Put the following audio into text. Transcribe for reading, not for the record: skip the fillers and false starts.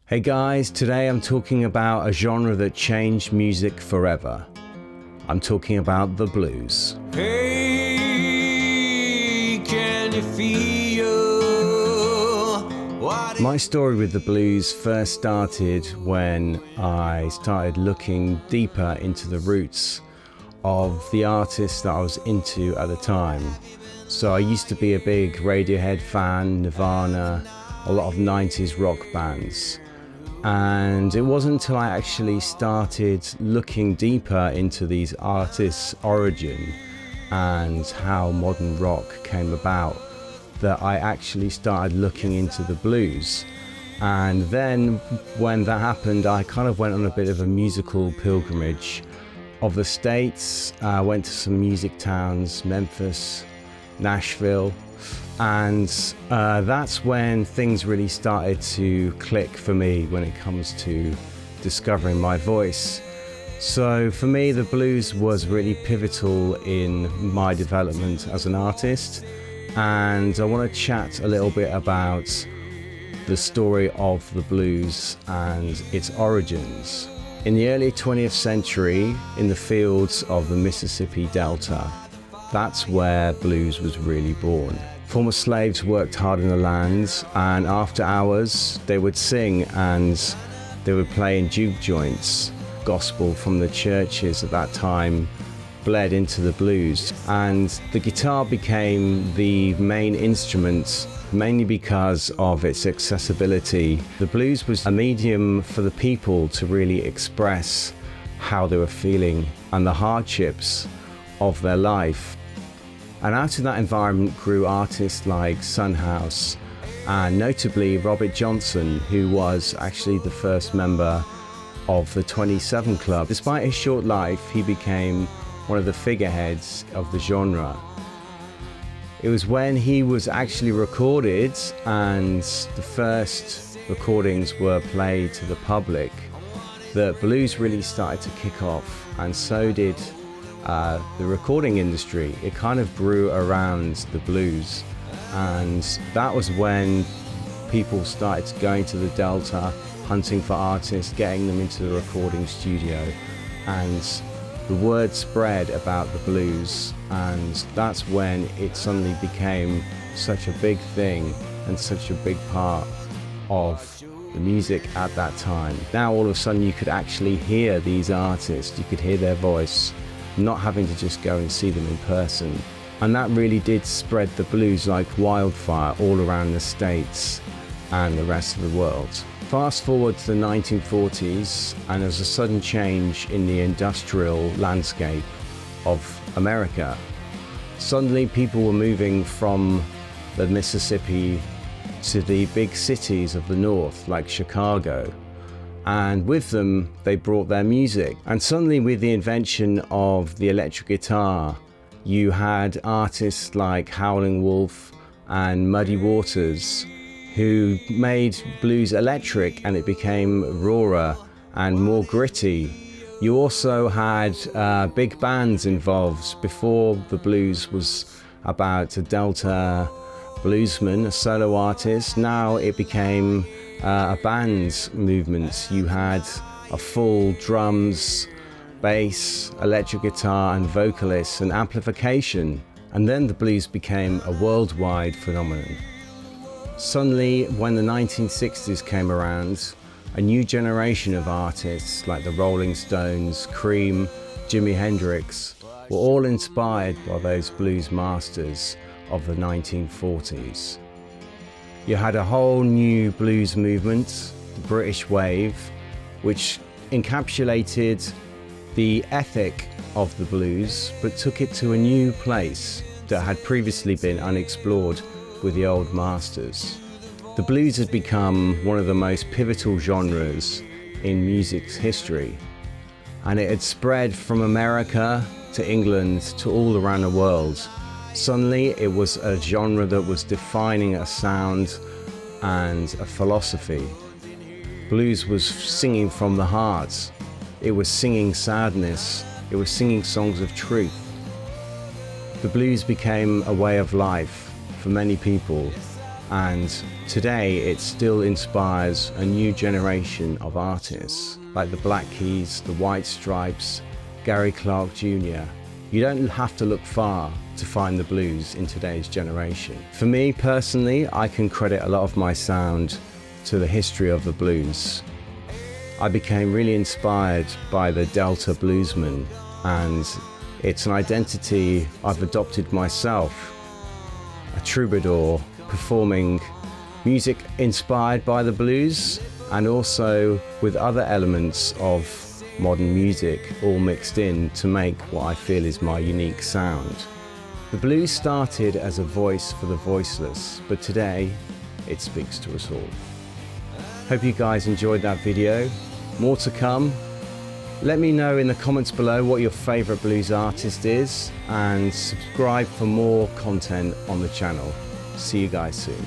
Hey guys, today I'm talking about a genre that changed music forever. I'm talking about the blues. Hey, can you feel what My story with the blues first started when I started looking deeper into the roots of the artists that I was into at the time. So I used to be a big Radiohead fan, Nirvana, a lot of 90s rock bands. And it wasn't until I actually started looking deeper into these artists' origin and how modern rock came about that I actually started looking into the blues. And then when that happened, I kind of went on a bit of a musical pilgrimage of the States. I went to some music towns, Memphis, Nashville. And that's when things really started to click for me when it comes to discovering my voice. So for me, the blues was really pivotal in my development as an artist. And I want to chat a little bit about the story of the blues and its origins. In the early 20th century, in the fields of the Mississippi Delta, that's where blues was really born. Former slaves worked hard in the land, and after hours they would sing and they would play in juke joints. Gospel from the churches at that time bled into the blues, and the guitar became the main instrument mainly because of its accessibility. The blues was a medium for the people to really express how they were feeling and the hardships of their life. And out of that environment grew artists like Son House, and notably Robert Johnson, who was actually the first member of the 27 Club. Despite his short life, he became one of the figureheads of the genre. It was when he was actually recorded and the first recordings were played to the public that blues really started to kick off, and so did the recording industry. It kind of grew around the blues, and that was when people started going to the Delta, hunting for artists, getting them into the recording studio, and the word spread about the blues, and that's when it suddenly became such a big thing and such a big part of the music at that time. Now all of a sudden you could actually hear these artists, you could hear their voice, not having to just go and see them in person. And that really did spread the blues like wildfire all around the States and the rest of the world. Fast forward to the 1940s, and there's a sudden change in the industrial landscape of America. Suddenly people were moving from the Mississippi to the big cities of the north, like Chicago. And with them, they brought their music. And suddenly with the invention of the electric guitar, you had artists like Howlin' Wolf and Muddy Waters who made blues electric, and it became rawer and more gritty. You also had big bands involved. Before, the blues was about a Delta bluesman, a solo artist. Now it became a band movement. You had a full drums, bass, electric guitar and vocalists and amplification. And then the blues became a worldwide phenomenon. Suddenly, when the 1960s came around, a new generation of artists like the Rolling Stones, Cream, Jimi Hendrix were all inspired by those blues masters of the 1940s. You had a whole new blues movement, the British wave, which encapsulated the ethic of the blues, but took it to a new place that had previously been unexplored with the old masters. The blues had become one of the most pivotal genres in music's history, and it had spread from America to England to all around the world. Suddenly it was a genre that was defining a sound and a philosophy. Blues was singing from the heart. It was singing sadness. It was singing songs of truth. The blues became a way of life for many people, And today it still inspires a new generation of artists like the Black Keys, the White Stripes, Gary Clark Jr. You don't have to look far to find the blues in today's generation. For me personally, I can credit a lot of my sound to the history of the blues. I became really inspired by the Delta bluesmen, and it's an identity I've adopted myself, a troubadour performing music inspired by the blues and also with other elements of modern music all mixed in to make what I feel is my unique sound. The blues started as a voice for the voiceless, but today it speaks to us all. Hope you guys enjoyed that video. More to come. Let me know in the comments below what your favorite blues artist is, and subscribe for more content on the channel. See you guys soon.